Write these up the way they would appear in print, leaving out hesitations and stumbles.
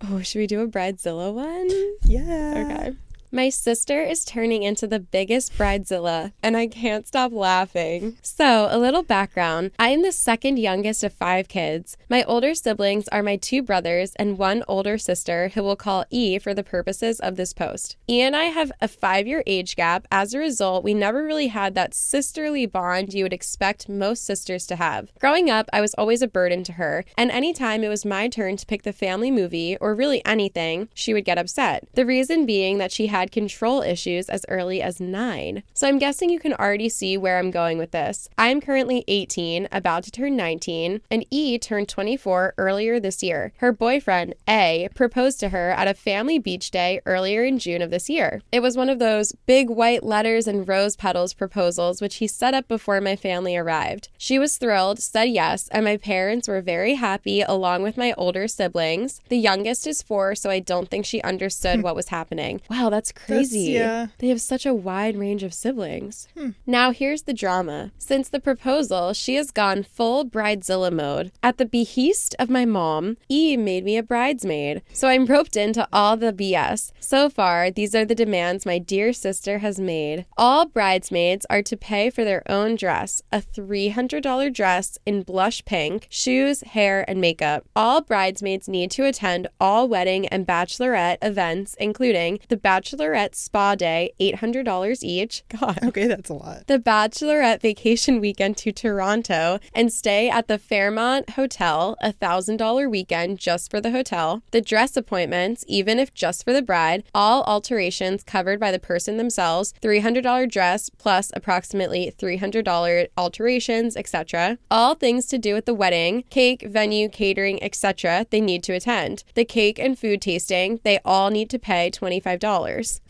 Oh, should we do a Bridezilla one? Yeah. Okay. My sister is turning into the biggest Bridezilla, and I can't stop laughing. So, a little background. I am the second youngest of 5 kids. My older siblings are my 2 brothers and 1 older sister, who we'll call E for the purposes of this post. E and I have a 5-year age gap. As a result, we never really had that sisterly bond you would expect most sisters to have. Growing up, I was always a burden to her, and anytime it was my turn to pick the family movie, or really anything, she would get upset. The reason being that she had control issues as early as 9. So I'm guessing you can already see where I'm going with this. I am currently 18, about to turn 19, and E turned 24 earlier this year. Her boyfriend, A, proposed to her at a family beach day earlier in June of this year. It was one of those big white letters and rose petals proposals which he set up before my family arrived. She was thrilled, said yes, and my parents were very happy along with my older siblings. The youngest is 4, so I don't think she understood what was happening. Wow, that's crazy. Yeah. They have such a wide range of siblings. Now here's the drama. Since the proposal, she has gone full Bridezilla mode. At the behest of my mom, E made me a bridesmaid. So I'm roped into all the BS. So far, these are the demands my dear sister has made. All bridesmaids are to pay for their own dress, a $300 dress in blush pink, shoes, hair, and makeup. All bridesmaids need to attend all wedding and bachelorette events, including the Bachelorette Spa Day, $800 each. God. Okay, that's a lot. The Bachelorette vacation weekend to Toronto and stay at the Fairmont Hotel, a $1,000 weekend just for the hotel. The dress appointments, even if just for the bride. All alterations covered by the person themselves, $300 dress plus approximately $300 alterations, etc. All things to do with the wedding, cake, venue, catering, etc. they need to attend. The cake and food tasting, they all need to pay $25.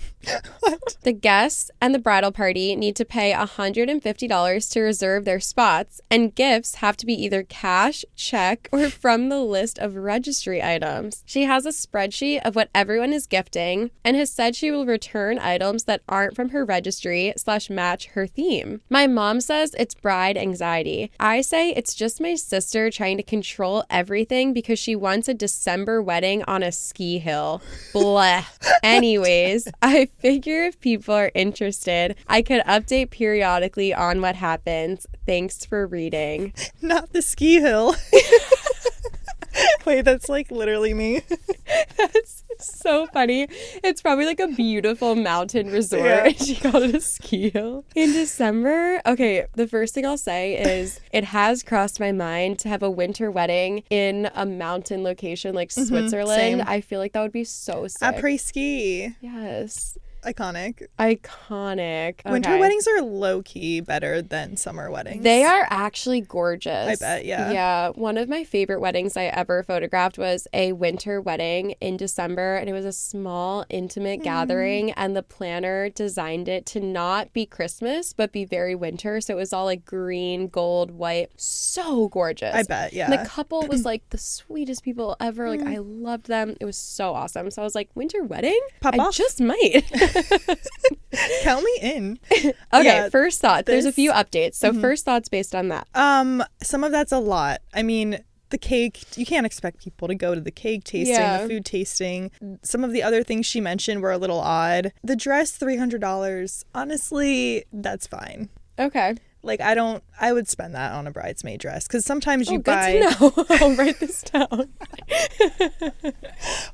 What? The guests and the bridal party need to pay $150 to reserve their spots, and gifts have to be either cash, check, or from the list of registry items. She has a spreadsheet of what everyone is gifting and has said she will return items that aren't from her registry / match her theme. My mom says it's bride anxiety. I say it's just my sister trying to control everything because she wants a December wedding on a ski hill. Bleh. Anyways, I figure if people are interested, I could update periodically on what happens. Thanks for reading. Not the ski hill. Wait, that's like literally me. That's so funny. It's probably like a beautiful mountain resort. Yeah. And she called it a ski hill. In December, okay, the first thing I'll say is it has crossed my mind to have a winter wedding in a mountain location like Switzerland. same. I feel like that would be so sick. Après ski. Yes. Iconic. Iconic. Winter Okay. weddings are low-key better than summer weddings. They are actually gorgeous. I bet, yeah. Yeah. One of my favorite weddings I ever photographed was a winter wedding in December, and it was a small, intimate gathering, and the planner designed it to not be Christmas, but be very winter. So it was all like green, gold, white. So gorgeous. I bet, yeah. And the couple was like the sweetest people ever. Like, I loved them. It was so awesome. So I was like, winter wedding? Pop I off. just might. Count me in. Okay, Yeah, first thought. There's a this- few updates. So first thoughts based on that. Some of that's a lot. I mean, the cake, you can't expect people to go to the cake tasting, Yeah. the food tasting. Some of the other things she mentioned were a little odd. The dress, $300. Honestly, that's fine. Okay. Like, I would spend that on a bridesmaid dress because sometimes you Good buy. to know. I'll write this down.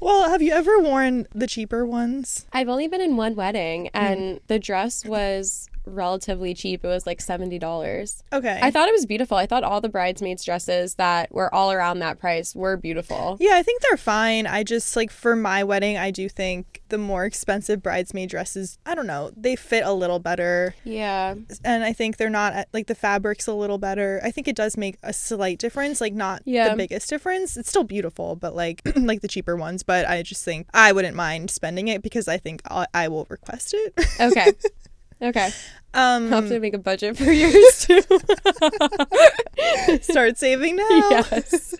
Well, have you ever worn the cheaper ones? I've only been in one wedding, and the dress was relatively cheap. It was like $70. Okay. I thought it was beautiful. I thought all the bridesmaids' dresses that were all around that price were beautiful. Yeah, I think they're fine. I just, like, for my wedding, I do think the more expensive bridesmaid dresses, I don't know, they fit a little better. Yeah. And I think they're not, like, the fabric's a little better. I think it does make a slight difference, like, not Yeah. the biggest difference. It's still beautiful, but, like, like the cheaper ones. But I just think I wouldn't mind spending it because I think I will request it. Okay. Okay. I'll have to make a budget for yours too. Start saving now. Yes.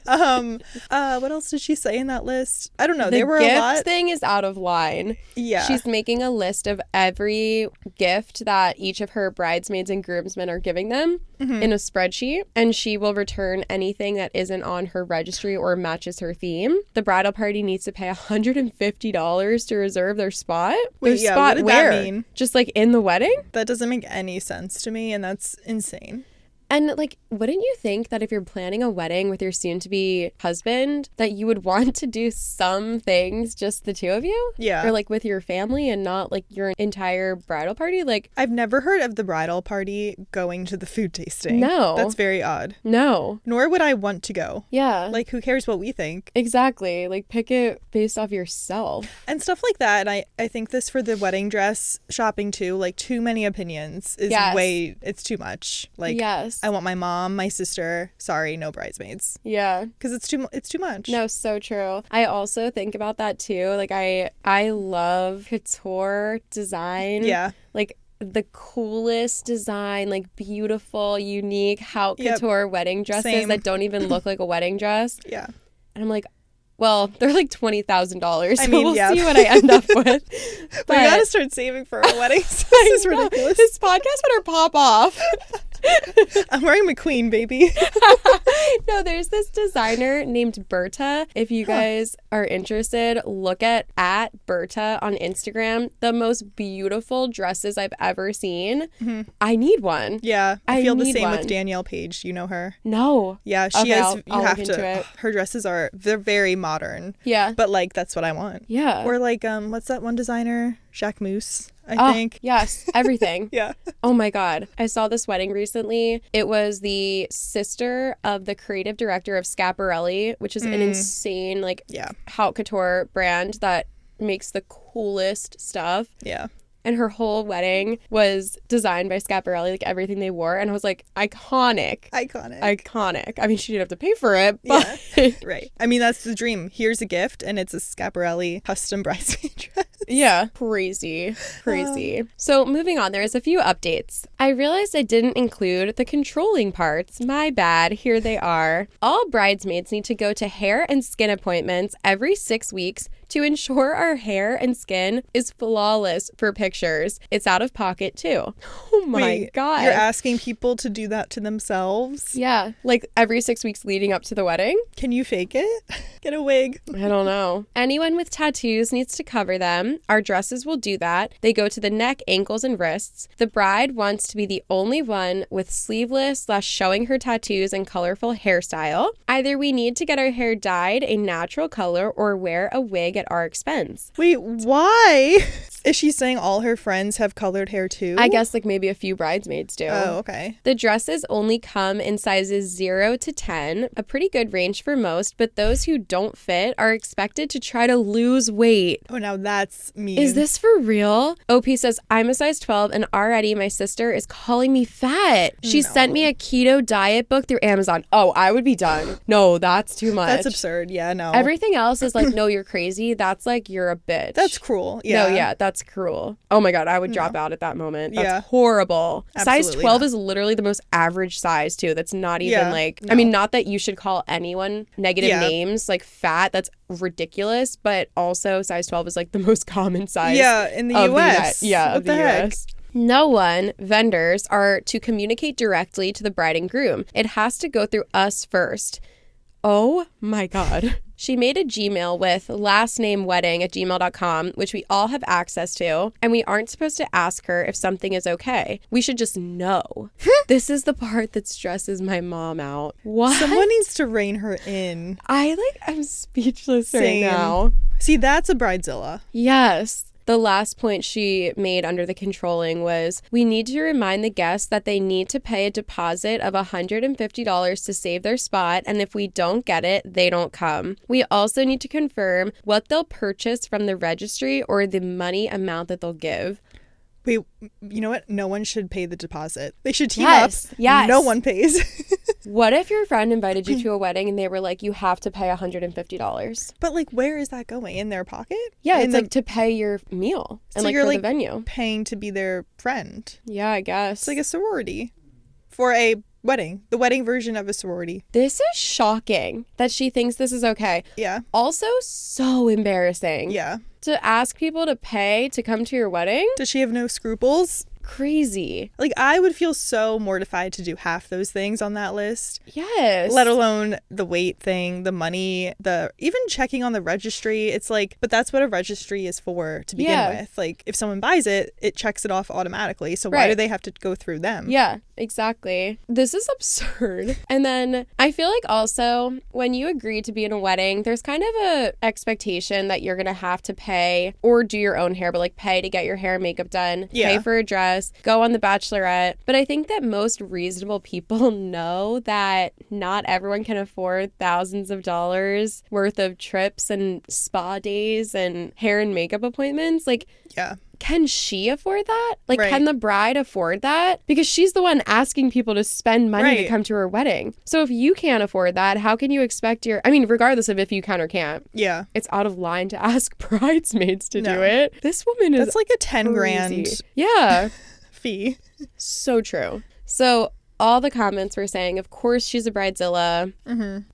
What else did she say in that list? I don't know. The There were a gift lot. thing is out of line. Yeah. She's making a list of every gift that each of her bridesmaids and groomsmen are giving them in a spreadsheet, and she will return anything that isn't on her registry or matches her theme. The bridal party needs to pay $150 to reserve their spot. Wait, Their spot what did where? that mean? Just like in the wedding? That doesn't make any sense to me, and that's insane. And like, wouldn't you think that if you're planning a wedding with your soon-to-be husband, that you would want to do some things just the two of you? Yeah. Or like with your family and not like your entire bridal party? Like, I've never heard of the bridal party going to the food tasting. No. That's very odd. no. Nor would I want to go. Yeah. Like, who cares what we think? Exactly. Like, pick it based off yourself. And stuff like that. And I think this for the wedding dress shopping too, like too many opinions is Yes. it's too much. Like, Yes. I want my mom, my sister, sorry, no bridesmaids. Yeah. Because it's too much. No, so true. I also think about that too. Like, I love couture design. Yeah. Like, the coolest design, like beautiful, unique haute Yep. couture wedding dresses Same. that don't even look like a wedding dress. Yeah. And I'm like, well, they're like $20,000. So I mean, we'll yeah. see what I end up with. We gotta start saving for our weddings. This is I know. ridiculous. This podcast better pop off. I'm wearing McQueen, baby. No, there's this designer named Berta. If you guys are interested, look at Berta on Instagram. The most beautiful dresses I've ever seen. I need one. Yeah. I I feel the need same with one. Danielle Page. You know her? No. Yeah, she Okay, has. I'll You have look into to. it. Her dresses they're very modern, Yeah. but like that's what I want. Yeah. Or like what's that one designer? Jacquemus, I think. Yes. Everything. Yeah. Oh my God. I saw this wedding recently. It was the sister of the creative director of Schiaparelli, which is an insane like Yeah. haute couture brand that makes the coolest stuff. Yeah. And her whole wedding was designed by Schiaparelli, like everything they wore. And I was like, iconic. Iconic. I mean, she didn't have to pay for it, but Right. I mean, that's the dream. Here's a gift, and it's a Schiaparelli custom bridesmaid dress. yeah, crazy. So moving on, there's a few updates. I realized I didn't include the controlling parts. My bad. Here they are. All bridesmaids need to go to hair and skin appointments every 6 weeks to ensure our hair and skin is flawless for pictures. It's out of pocket too. Oh my Wait, God. You're asking people to do that to themselves? Yeah, like every 6 weeks leading up to the wedding. Can you fake it? Get a wig. I don't know. Anyone with tattoos needs to cover them. Our dresses will do that. They go to the neck, ankles, and wrists. The bride wants to be the only one with sleeveless / showing her tattoos and colorful hairstyle. Either we need to get our hair dyed a natural color or wear a wig at our expense. Wait, why? Is she saying all her friends have colored hair too? I guess like maybe a few bridesmaids do. Oh, okay. The dresses only come in sizes 0 to 10, a pretty good range for most, but those who don't fit are expected to try to lose weight. Oh, now that's mean. Is this for real? OP says, I'm a size 12 and already my sister is calling me fat. She sent me a keto diet book through Amazon. Oh, I would be done. No, that's too much. That's absurd. Yeah, no. Everything else is like, no, you're crazy. That's like, you're a bitch. That's cruel. Yeah. No, yeah, that's cruel. Oh my God, I would drop out at that moment. That's Yeah. horrible. Size Absolutely 12 not. is literally the most average size too. That's not even Yeah, like, no. I mean, not that you should call anyone negative Yeah. names like fat. That's ridiculous. But also size 12 is like the most common size. Yeah, in the of US. Yeah, What of the heck? US. No one, vendors, are to communicate directly to the bride and groom. It has to go through us first. Oh my God. She made a Gmail with lastnamewedding@gmail.com, which we all have access to, and we aren't supposed to ask her if something is okay. We should just know. This is the part that stresses my mom out. What? Someone needs to rein her in. I'm speechless Same. right now. See, that's a Bridezilla. Yes. The last point she made under the controlling was, we need to remind the guests that they need to pay a deposit of $150 to save their spot, and if we don't get it, they don't come. We also need to confirm what they'll purchase from the registry or the money amount that they'll give. Wait, you know what? No one should pay the deposit. They should team Yes, up. yes. No one pays. What if your friend invited you to a wedding and they were like, you have to pay $150? But like, where is that going? In their pocket? Yeah, In it's like to pay your meal and So like you're, for like, the venue. paying to be their friend. Yeah, I guess. It's like a sorority for a wedding. The wedding version of a sorority. This is shocking that she thinks this is okay. Yeah. Also, so embarrassing. Yeah. To ask people to pay to come to your wedding? Does she have no scruples? Crazy. Like, I would feel so mortified to do half those things on that list. Yes. Let alone the weight thing, the money, the even checking on the registry. It's like, but that's what a registry is for to begin with. Like, if someone buys it, it checks it off automatically. So why do they have to go through them? Yeah, exactly. This is absurd. And then I feel like also when you agree to be in a wedding, there's kind of a expectation that you're going to have to pay or do your own hair, but like pay to get your hair and makeup done, pay for a dress, go on the Bachelorette. But I think that most reasonable people know that not everyone can afford thousands of dollars worth of trips and spa days and hair and makeup appointments. Like, can she afford that? Like, can the bride afford that? Because she's the one asking people to spend money to come to her wedding. So if you can't afford that, how can you expect regardless of if you can or can't. Yeah. It's out of line to ask bridesmaids to do it. This woman is That's like a 10 crazy. grand fee. So true. So all the comments were saying, of course she's a bridezilla.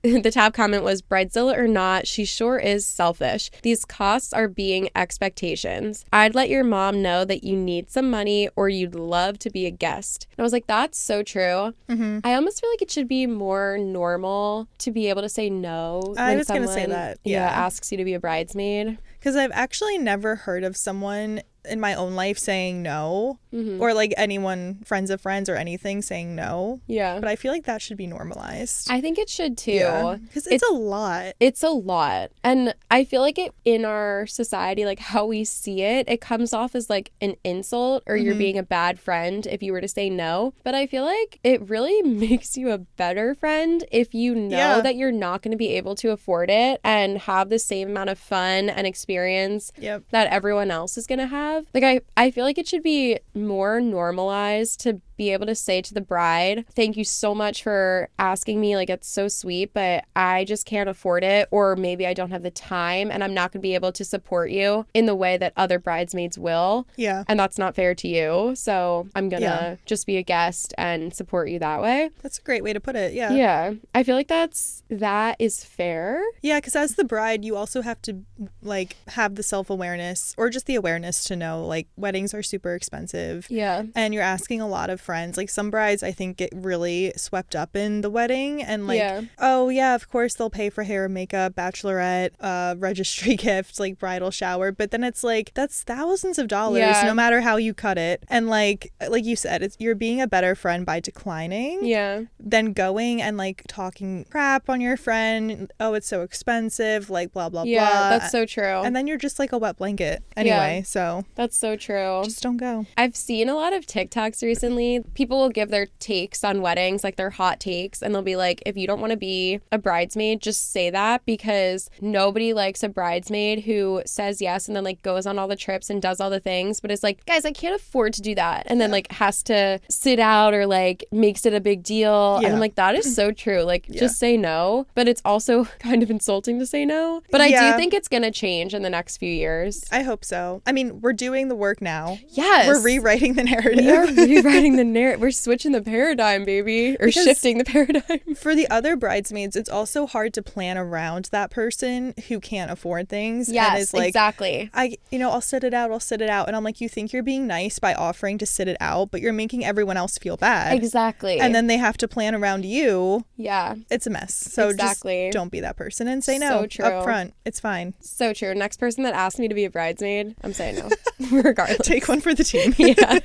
The top comment was, bridezilla or not, she sure is selfish. These costs are being expectations. I'd let your mom know that you need some money or you'd love to be a guest. And I was like, that's so true. I almost feel like it should be more normal to be able to say no I when was going to say that. Yeah. Asks you to be a bridesmaid. Because I've actually never heard of someone in my own life saying no, or like anyone, friends of friends or anything saying no. Yeah. But I feel like that should be normalized. I think it should too. Because it's a lot. It's a lot. And I feel like it in our society, like how we see it, it comes off as like an insult or you're being a bad friend if you were to say no. But I feel like it really makes you a better friend if you know that you're not going to be able to afford it and have the same amount of fun and experience that everyone else is going to have. Like, I feel like it should be more normalized to be able to say to the bride, thank you so much for asking me, like, it's so sweet, but I just can't afford it, or maybe I don't have the time and I'm not going to be able to support you in the way that other bridesmaids will. Yeah. And that's not fair to you. So I'm going to just be a guest and support you that way. That's a great way to put it. Yeah. Yeah. I feel like that is fair. Yeah, because as the bride, you also have to, like, have the self-awareness or just the awareness to know, like, weddings are super expensive. Yeah. And you're asking a lot of friends. Like, some brides, I think, get really swept up in the wedding and like, oh yeah, of course they'll pay for hair and makeup, bachelorette, registry gift, like bridal shower, but then it's like, that's thousands of dollars no matter how you cut it. And like you said, you're being a better friend by declining than going and like talking crap on your friend. Oh, it's so expensive, like blah blah blah. That's so true. And then you're just like a wet blanket anyway. So that's so true. Just don't go. I've seen a lot of TikToks recently. People will give their takes on weddings, like their hot takes, and they'll be like, if you don't want to be a bridesmaid, just say that, because nobody likes a bridesmaid who says yes and then like goes on all the trips and does all the things, but it's like, guys, I can't afford to do that, and then like has to sit out or like makes it a big deal. And I'm like, that is so true. Like, just say no. But it's also kind of insulting to say no. But I do think it's gonna change in the next few years. I hope so. I mean, we're doing the work now. Yes. We're rewriting the narrative. We are rewriting the narrative. We're switching the paradigm, baby. Or because shifting the paradigm. For the other bridesmaids, it's also hard to plan around that person who can't afford things. Yes, and is like, exactly. I'll sit it out. And I'm like, you think you're being nice by offering to sit it out, but you're making everyone else feel bad. Exactly. And then they have to plan around you. Yeah. It's a mess. So just don't be that person and say no. So true. Up front. It's fine. So true. Next person that asks me to be a bridesmaid, I'm saying no. Regardless. Take one for the team. Yeah.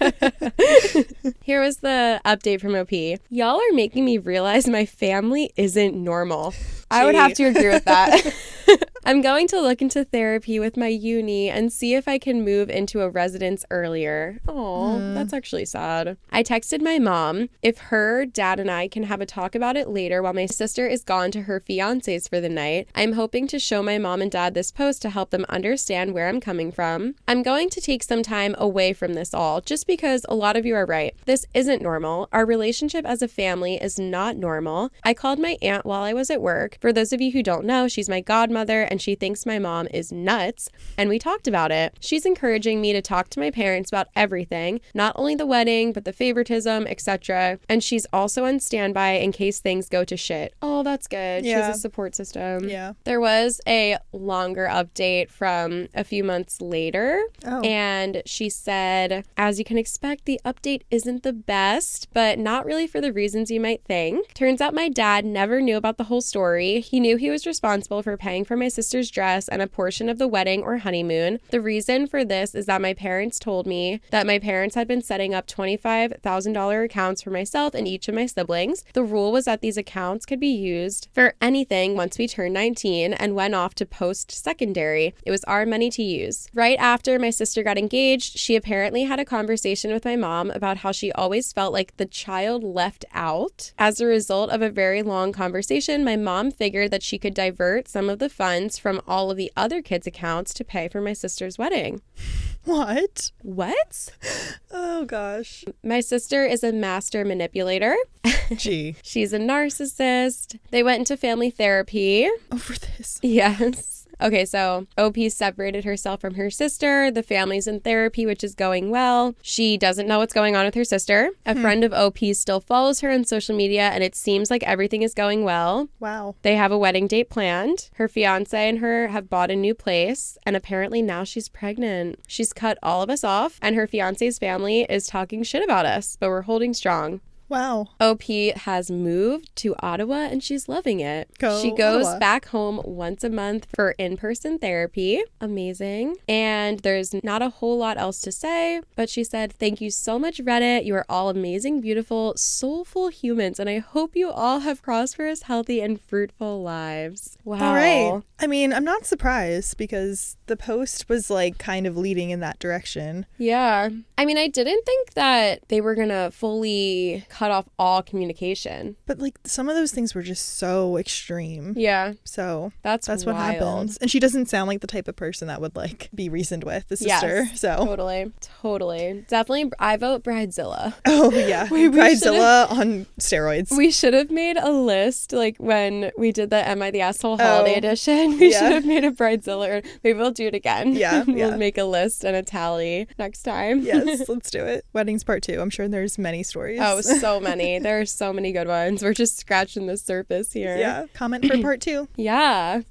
Here was the update from OP. Y'all are making me realize my family isn't normal. I would have to agree with that. I'm going to look into therapy with my uni and see if I can move into a residence earlier. Oh, that's actually sad. I texted my mom if her, dad, and I can have a talk about it later while my sister is gone to her fiance's for the night. I'm hoping to show my mom and dad this post to help them understand where I'm coming from. I'm going to take some time away from this all just because a lot of you are right. This isn't normal. Our relationship as a family is not normal. I called my aunt while I was at work. For those of you who don't know, she's my godmother and she thinks my mom is nuts. And we talked about it. She's encouraging me to talk to my parents about everything, not only the wedding, but the favoritism, etc. And she's also on standby in case things go to shit. Oh, that's good. Yeah. She has a support system. Yeah. There was a longer update from a few months later. Oh. And she said, as you can expect, the update isn't the best, but not really for the reasons you might think. Turns out my dad never knew about the whole story. He knew he was responsible for paying for my sister's dress and a portion of the wedding or honeymoon. The reason for this is that my parents told me that my parents had been setting up $25,000 accounts for myself and each of my siblings. The rule was that these accounts could be used for anything once we turned 19 and went off to post-secondary. It was our money to use. Right after my sister got engaged, she apparently had a conversation with my mom about how she always felt like the child left out. As a result of a very long conversation, my mom figured that she could divert some of the funds from all of the other kids' accounts to pay for my sister's wedding. What? What? Oh, gosh. My sister is a master manipulator. Gee. She's a narcissist. They went into family therapy. Over this? Yes. Okay, so OP separated herself from her sister. The family's in therapy, which is going well. She doesn't know what's going on with her sister. A friend of OP still follows her on social media, and it seems like everything is going well. Wow. They have a wedding date planned. Her fiance and her have bought a new place, and apparently now she's pregnant. She's cut all of us off, and her fiance's family is talking shit about us, but we're holding strong. Wow. OP has moved to Ottawa and she's loving it. She goes back home once a month for in-person therapy. Amazing. And there's not a whole lot else to say, but she said, "Thank you so much, Reddit. You are all amazing, beautiful, soulful humans, and I hope you all have prosperous, healthy, and fruitful lives." Wow. All right. I mean, I'm not surprised because the post was like kind of leading in that direction. Yeah. I mean, I didn't think that they were going to fully cut off all communication. But like some of those things were just so extreme. Yeah. So that's what happens. And she doesn't sound like the type of person that would like be reasoned with, the sister. Yes, so totally. Definitely, I vote Bridezilla. Oh yeah. Bridezilla on steroids. We should have made a list like when we did the Am I the Asshole holiday edition. We should have made a Bridezilla. Maybe we'll do it again. Yeah. We'll make a list and a tally next time. Yes, let's do it. Weddings part 2. I'm sure there's many stories. Oh, so many. There are so many good ones. We're just scratching the surface here. Yeah. Comment for part 2. Yeah.